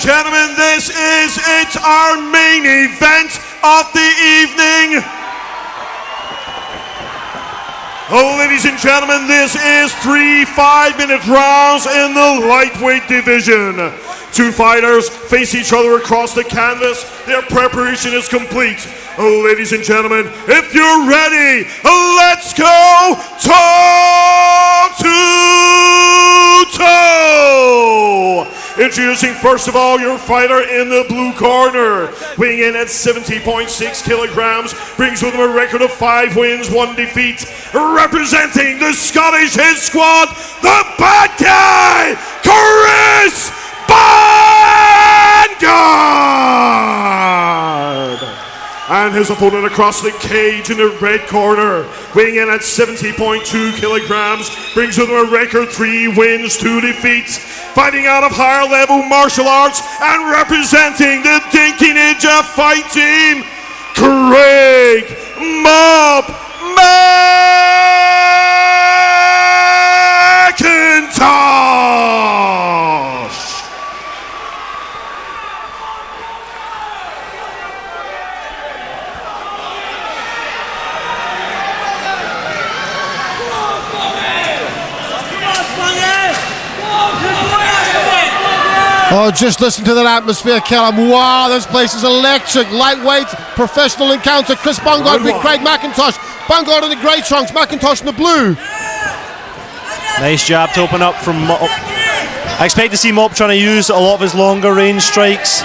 gentlemen, this is it, our main event of the evening. Oh, ladies and gentlemen, this is 3 5-minute rounds in the lightweight division. Two fighters face each other across the canvas. Their preparation is complete. Oh, ladies and gentlemen, if you're ready, let's go toe to toe. Introducing first of all your fighter in the blue corner, weighing in at 70.6 kilograms, brings with him a record of 5 wins, 1 defeat, representing the Scottish hit squad, the bad guy, Chris Bungard! And his opponent across the cage in the red corner, weighing in at 70.2 kilograms, brings with him a record 3 wins, 2 defeats, fighting out of higher level martial arts and representing the Dinky Ninja fight team, Craig Mob McIntosh! Oh, just listen to that atmosphere, Callum. Wow, this place is electric. Lightweight, professional encounter. Chris Bungard with Craig McIntosh. Bungard in the grey trunks, McIntosh in the blue. Nice jab to open up from Mop. I expect to see Mop trying to use a lot of his longer range strikes.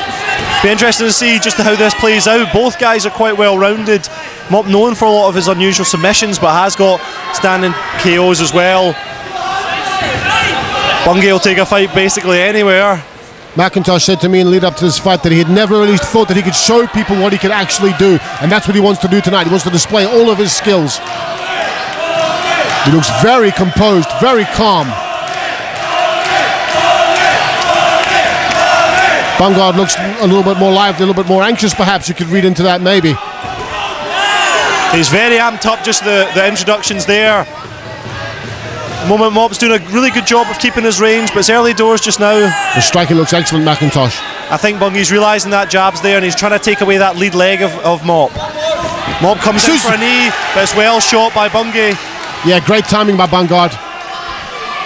Be interesting to see just how this plays out. Both guys are quite well rounded. Mop known for a lot of his unusual submissions, but has got standing KOs as well. Bungay will take a fight basically anywhere. McIntosh said to me in the lead up to this fight that he had never really thought that he could show people what he could actually do, and that's what he wants to do tonight. He wants to display all of his skills. He looks very composed, very calm. Bungard looks a little bit more lively, a little bit more anxious perhaps. You could read into that maybe. He's very amped up, just the introductions there. The moment Mop's doing a really good job of keeping his range, but it's early doors just now. The striking looks excellent, McIntosh. I think Bungay's realising that jab's there and he's trying to take away that lead leg of Mop. Mop comes in for a knee, but it's well shot by Bungay. Yeah, great timing by Bungard.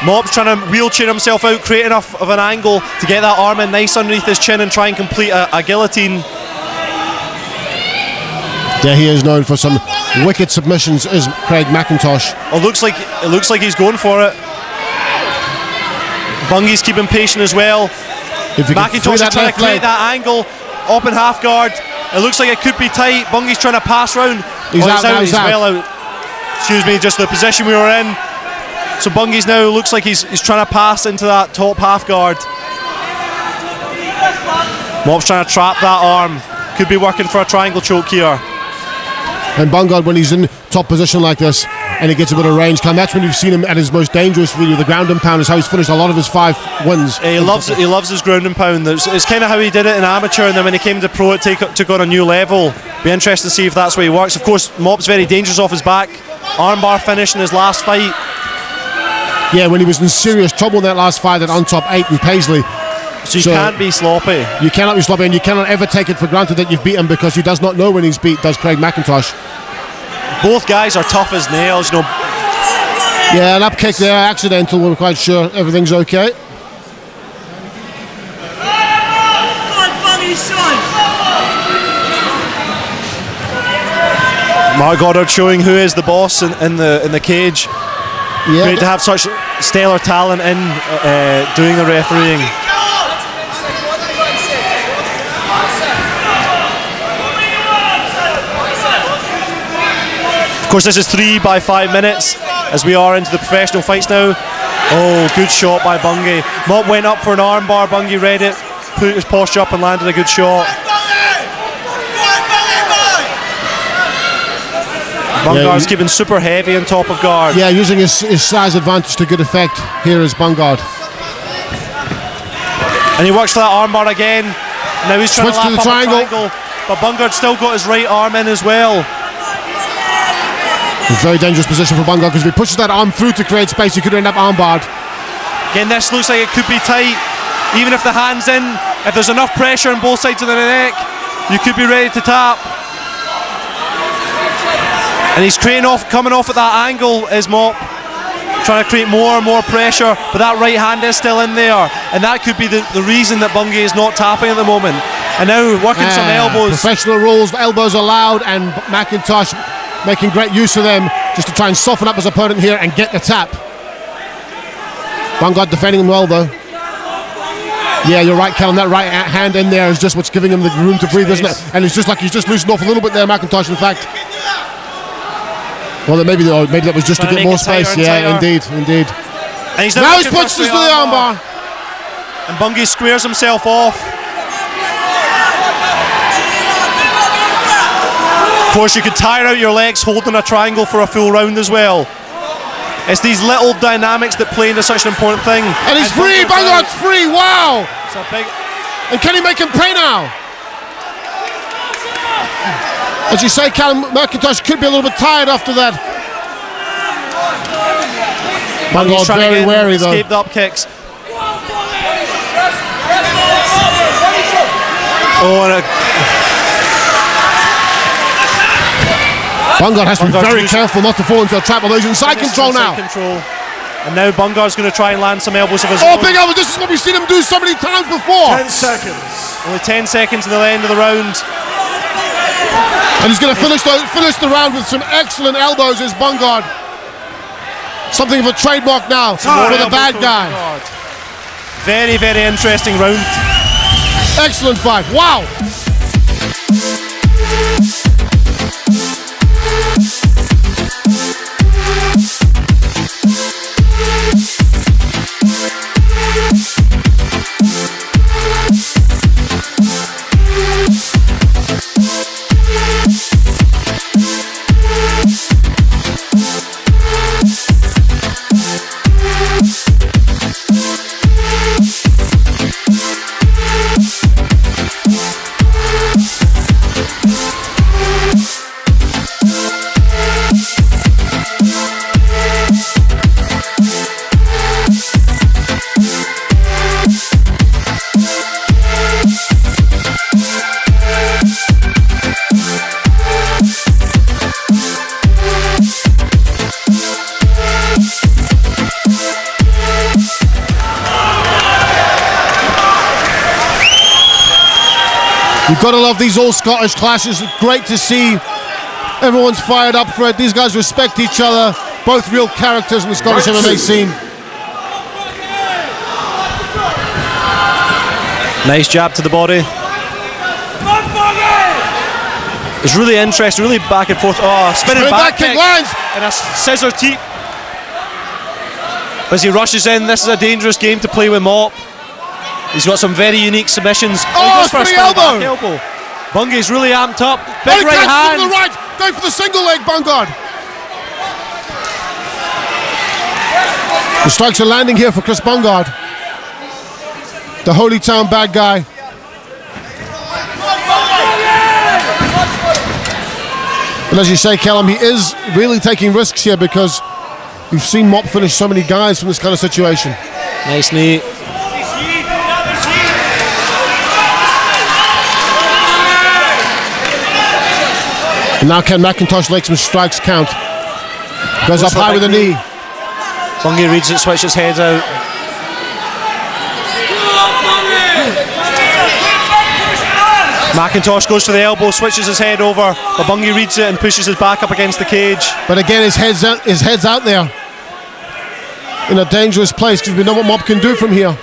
Mop's trying to wheelchair himself out, create enough of an angle to get that arm in nice underneath his chin and try and complete a guillotine. Yeah, he is known for some wicked submissions, is Craig McIntosh. It looks like he's going for it. Bungay's keeping patient as well. McIntosh is trying to create that angle, up in half guard. It looks like it could be tight. Bungay's trying to pass round. He's out. Well out. Excuse me, just the position we were in. So Bungay's now looks like he's trying to pass into that top half guard. Mop's trying to trap that arm. Could be working for a triangle choke here. And Bungard, when he's in top position like this and he gets a bit of range, that's when you've seen him at his most dangerous, really. The ground and pound is how he's finished a lot of his 5 wins. He loves his ground and pound. It's kind of how he did it in amateur, and then when he came to pro, it took on a new level. Be interesting to see if that's where he works. Of course, Mop's very dangerous off his back. Armbar finish in his last fight. Yeah, when he was in serious trouble in that last fight at OnTop 8 in Paisley. So you can't be sloppy. You cannot be sloppy, and you cannot ever take it for granted that you've beat him, because he does not know when he's beat, does Craig McIntosh. Both guys are tough as nails, you know. Yeah, an up kick there, accidental. We're quite sure everything's okay. Mark Goddard showing who is the boss in the cage. Yeah. Great to have such stellar talent in doing the refereeing. Of course, this is 3 by 5 minutes as we are into the professional fights now. Oh, good shot by Bungay. Mop went up for an armbar. Bungay read it, put his posture up and landed a good shot. Bungard's keeping super heavy on top of guard. Yeah, using his size advantage to good effect. Here is Bungard. And he works for that armbar again. Now he's trying to lap up a triangle. But Bungard's still got his right arm in as well. A very dangerous position for Bungard, because if he pushes that arm through to create space, he could end up armbarred. Again, this looks like it could be tight. Even if the hand's in, if there's enough pressure on both sides of the neck, you could be ready to tap. And he's coming off at that angle, is Mop. Trying to create more and more pressure, but that right hand is still in there. And that could be the reason that Bungay is not tapping at the moment. And now working some elbows. Professional rules, elbows allowed, and McIntosh making great use of them just to try and soften up his opponent here and get the tap. Bungard defending him well though. Yeah, you're right, Callum. That right hand in there is just what's giving him the room to breathe, isn't it? And it's just like he's just loosened off a little bit there, McIntosh, in fact. Well, maybe that was just to get more space. Yeah, indeed. And he's now he punches to the armbar. And Bungay squares himself off. Of course, you could tire out your legs holding a triangle for a full round as well. It's these little dynamics that play into such an important thing. And he's free. Bungard's free. Wow. It's a big. And can he make him pay now? As you say, Callum, McIntosh could be a little bit tired after that. Bungard very wary though. Escaped up kicks. Oh, and Bungard has to be very careful not to fall into a trap, although he's in side control now. And now Bungard's going to try and land some elbows of his own. Oh, big elbows. This is what we've seen him do so many times before. 10 seconds. Only 10 seconds until the end of the round. And he's going to finish the round with some excellent elbows, is Bungard. Something of a trademark now for the bad guy. Very, very interesting round. Excellent fight. Wow. You've got to love these all-Scottish clashes. Great to see. Everyone's fired up for it. These guys respect each other. Both real characters in the Scottish MMA scene. Nice jab to the body. It's really interesting, really back and forth. Oh, spinning back kick lands. And a scissor teep. As he rushes in, this is a dangerous game to play with Mop. He's got some very unique submissions. Oh, spinning elbow. Bungay's really amped up. Big right hand. To the right. Going for the single leg, Bungard. The strikes are landing here for Chris Bungard, the Holy Town bad guy. But as you say, Callum, he is really taking risks here because we've seen Mop finish so many guys from this kind of situation. Nice knee. And now can McIntosh make some strikes count? Goes up high with a knee. Bungay reads it, switches heads out. McIntosh goes to the elbow, switches his head over, but Bungay reads it and pushes his back up against the cage. But again, his head's out there in a dangerous place because we know what Mop can do from here.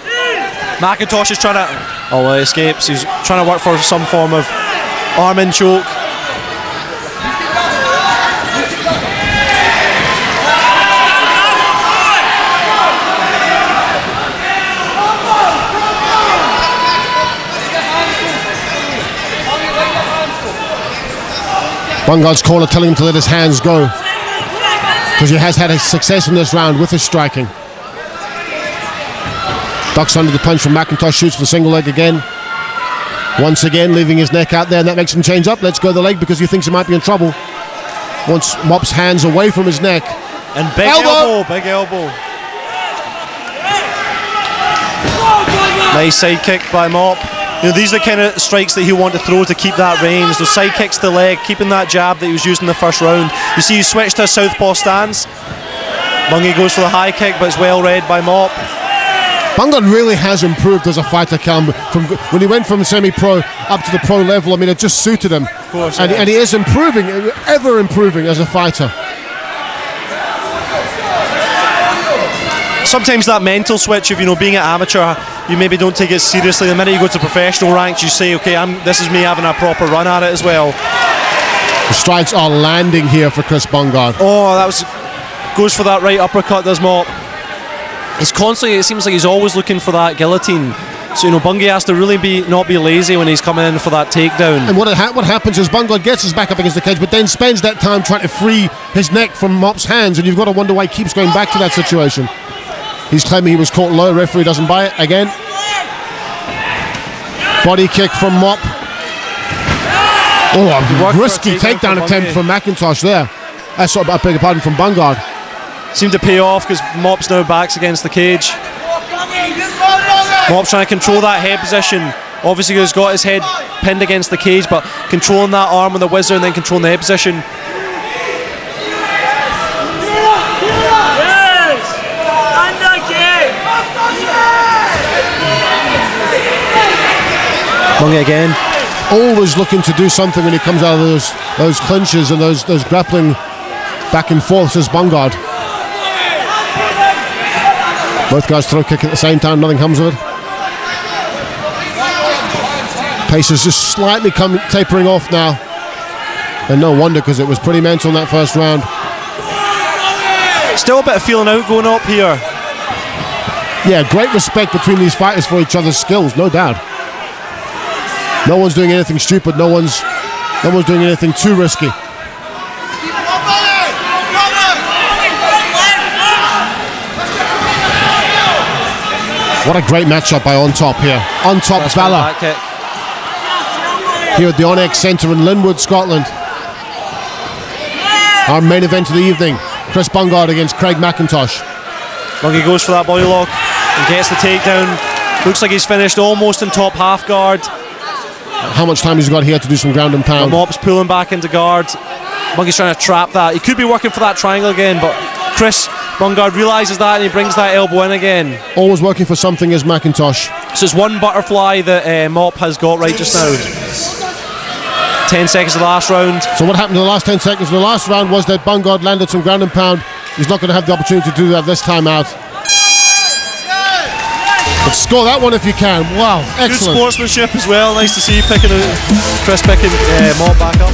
McIntosh is trying to... Oh, well, he escapes. He's trying to work for some form of arm in choke. Bungard's corner telling him to let his hands go because he has had a success in this round with his striking. Ducks under the punch from McIntosh, shoots for the single leg again. Once again, leaving his neck out there, and that makes him change up. Let's go the leg because he thinks he might be in trouble. Wants Mop's hands away from his neck. And big elbow, big elbow. Nice side kick by Mop. You know, these are the kind of strikes that he'll want to throw to keep that range. Those side kicks to the leg, keeping that jab that he was using in the first round. You see he switched to a southpaw stance. Bungie goes for the high kick, but it's well read by Mop. Bungard really has improved as a fighter, Cam. From when he went from semi-pro up to the pro level, I mean, it just suited him. Of course, and he is improving, ever improving as a fighter. Sometimes that mental switch of, you know, being an amateur, you maybe don't take it seriously. The minute you go to professional ranks, you say, okay, this is me having a proper run at it as well. The strikes are landing here for Chris Bungard. Oh, goes for that right uppercut, does Mop. He's constantly, it seems like he's always looking for that guillotine. So, you know, Bungie has to really not be lazy when he's coming in for that takedown. And what happens is Bungard gets his back up against the cage, but then spends that time trying to free his neck from Mop's hands, and you've got to wonder why he keeps going back to that situation. He's claiming he was caught low. Referee doesn't buy it again. Body kick from Mop. Oh, a risky takedown attempt from McIntosh there. I beg your pardon, from Bungard. Seemed to pay off because Mop's now backs against the cage. Mop's trying to control that head position. Obviously he's got his head pinned against the cage, but controlling that arm with the whizzer and then controlling the head position. Bungie again. Always looking to do something when he comes out of those clinches and those grappling back and forth, says Bungard. Both guys throw kick at the same time, nothing comes of it. Pace is just slightly tapering off now. And no wonder, because it was pretty mental in that first round. Still a bit of feeling out going up here. Yeah, great respect between these fighters for each other's skills, no doubt. No one's doing anything stupid, no one's doing anything too risky. What a great matchup by OnTop here. OnTop Valour here at the Onyx Centre in Linwood, Scotland. Our main event of the evening, Chris Bungard against Craig McIntosh. Bungie goes for that body lock and gets the takedown. Looks like he's finished almost in top half guard. How much time has he got here to do some ground and pound? Mop's pulling back into guard. Bungie's trying to trap that. He could be working for that triangle again, but Chris Bungard realises that and he brings that elbow in again. Always working for something is McIntosh. So it's one butterfly that Mop has got right just now. 10 seconds of the last round. So what happened in the last 10 seconds of the last round was that Bungard landed some ground and pound. He's not going to have the opportunity to do that this time out. But score that one if you can. Wow, excellent. Good sportsmanship as well. Nice to see Chris picking Mop back up.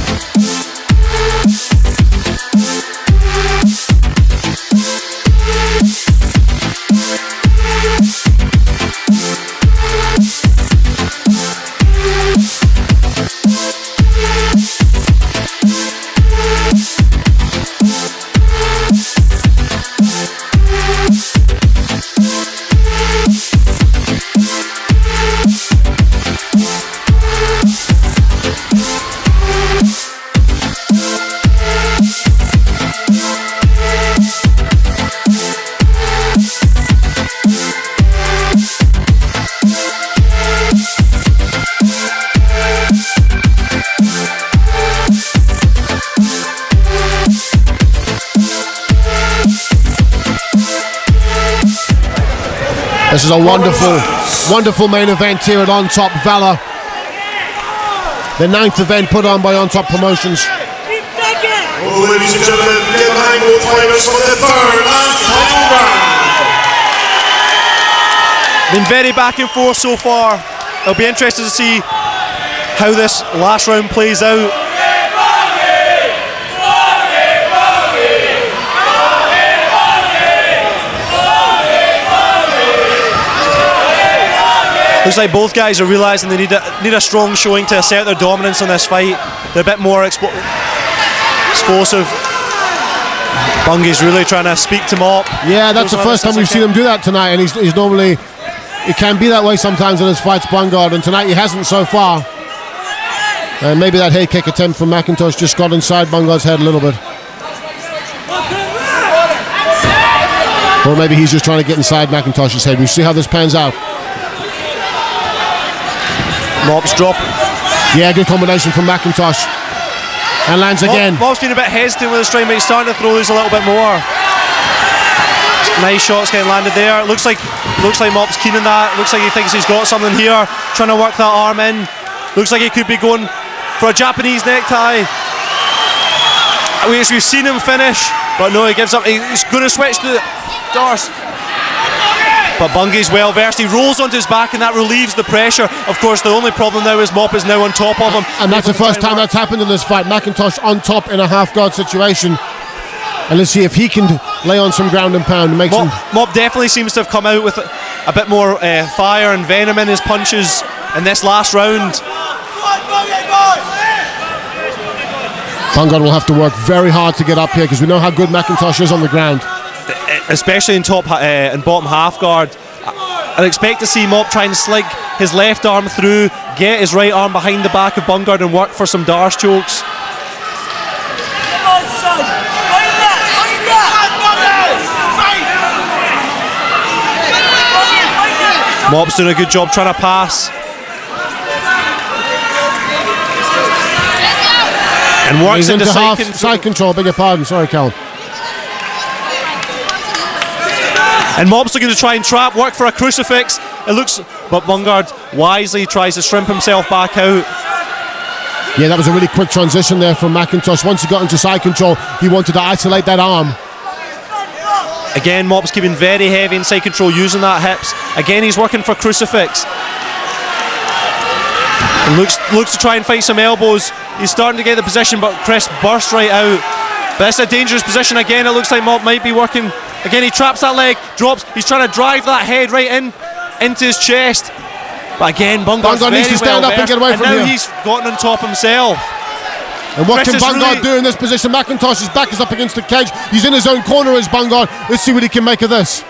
This is a wonderful main event here at OnTop Valour. The 9th event put on by OnTop Promotions. Well, ladies and gentlemen, get behind both fighters for the third and final round. Been very back and forth so far. It'll be interesting to see how this last round plays out. Looks like both guys are realising they need a strong showing to assert their dominance on this fight. They're a bit more explosive. Bungie's really trying to speak to Mop. Yeah, that's the first time we've seen him do that tonight, and he's normally, he can be that way sometimes in his fights, Bungard, and tonight he hasn't so far. And maybe that head kick attempt from McIntosh just got inside Bungard's head a little bit. Or maybe he's just trying to get inside McIntosh's head. We'll see how this pans out. Mop's drop. Yeah, good combination from McIntosh. And lands again. Mop's been a bit hesitant with the strike, but he's starting to throw these a little bit more. Nice shots getting landed there. Looks like Mop's keen on that. Looks like he thinks he's got something here. Trying to work that arm in. Looks like he could be going for a Japanese necktie. We've seen him finish, but no, he gives up. He's going to switch to Darce. But Bungie's well versed. He rolls onto his back and that relieves the pressure. Of course, the only problem now is Mop is now on top of him. And that's the first time that's happened in this fight. McIntosh on top in a half guard situation. And let's see if he can lay on some ground and pound. Mop definitely seems to have come out with a bit more fire and venom in his punches in this last round. Bungard will have to work very hard to get up here because we know how good McIntosh is on the ground. Especially in top and bottom half guard. I'd expect to see Mop try and slig his left arm through, get his right arm behind the back of Bungard and work for some Darce chokes. Mop's doing a good job trying to pass. And works into side control, beg your pardon, sorry Cal. And Mop's looking to try and trap, work for a crucifix. It looks, but Bungard wisely tries to shrimp himself back out. Yeah, that was a really quick transition there from McIntosh. Once he got into side control, he wanted to isolate that arm. Again, Mop's keeping very heavy in side control, using that hips. Again, he's working for crucifix. And looks to try and fight some elbows. He's starting to get the position, but Chris bursts right out. But it's a dangerous position again. It looks like Mop might be working. Again, he traps that leg, drops. He's trying to drive that head right into his chest. But again, Bungard needs to stand up and get away from here. And now he's gotten on top himself. And what can Bungard do in this position? McIntosh's back is up against the cage. He's in his own corner as Bungard. Let's see what he can make of this.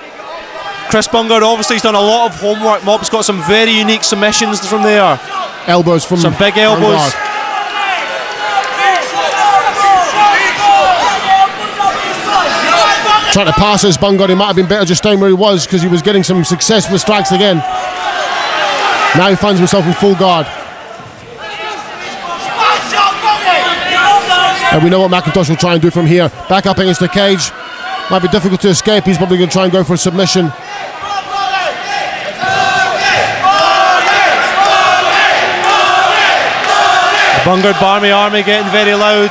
Chris Bungard obviously has done a lot of homework. Mop's got some very unique submissions from there. Elbows from some big elbows. Bungard. Trying to pass his Bungard. He might have been better just staying where he was because he was getting some success with strikes again. Now he finds himself in full guard. And we know what McIntosh will try and do from here. Back up against the cage. Might be difficult to escape. He's probably going to try and go for a submission. Bungard Barmy Army getting very loud.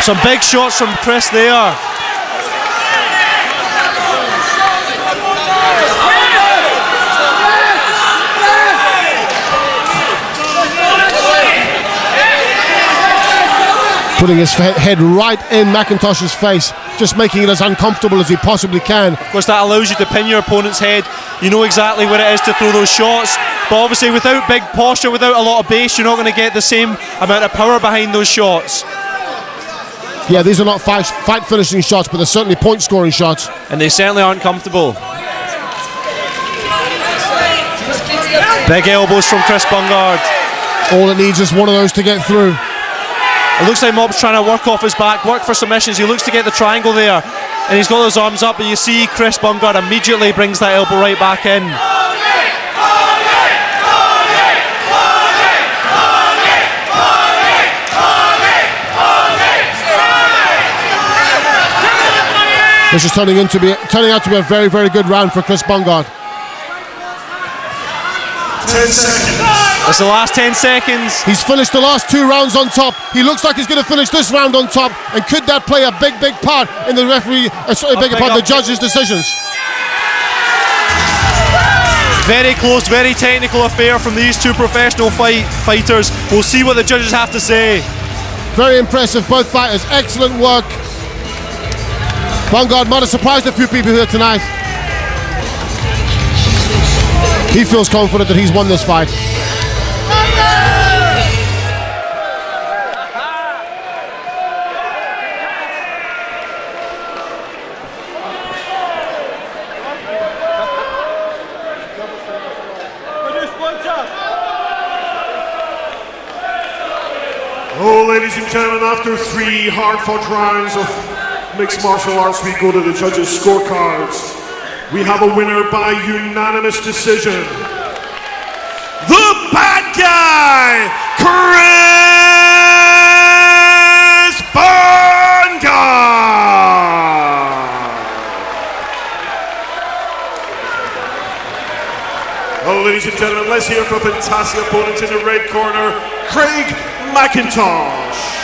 Some big shots from Chris there. Putting his head right in McIntosh's face, just making it as uncomfortable as he possibly can. Of course, that allows you to pin your opponent's head. You know exactly where it is to throw those shots. But obviously, without big posture, without a lot of base, you're not going to get the same amount of power behind those shots. Yeah, these are not fight finishing shots, but they're certainly point scoring shots. And they certainly aren't comfortable. Big elbows from Chris Bungard. All it needs is one of those to get through. It looks like Mop's trying to work off his back, work for submissions. He looks to get the triangle there, and he's got those arms up, but you see Chris Bungard immediately brings that elbow right back in. This is turning out to be a very, very good round for Chris Bungard. 10 seconds. That's the last 10 seconds. He's finished the last 2 rounds on top. He looks like he's going to finish this round on top. And could that play a big, big part in the the judges' decisions? Very close, very technical affair from these two professional fighters. We'll see what the judges have to say. Very impressive, both fighters. Excellent work. Bungard might have surprised a few people here tonight. He feels confident that he's won this fight. Oh, ladies and gentlemen, after 3 hard-fought rounds of mixed martial arts, we go to the judges' scorecards. We have a winner by unanimous decision. let's hear from fantastic opponents in the red corner, Craig McIntosh.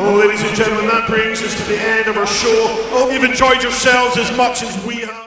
Oh, ladies and gentlemen, that brings us to the end of our show. I hope you've enjoyed yourselves as much as we have.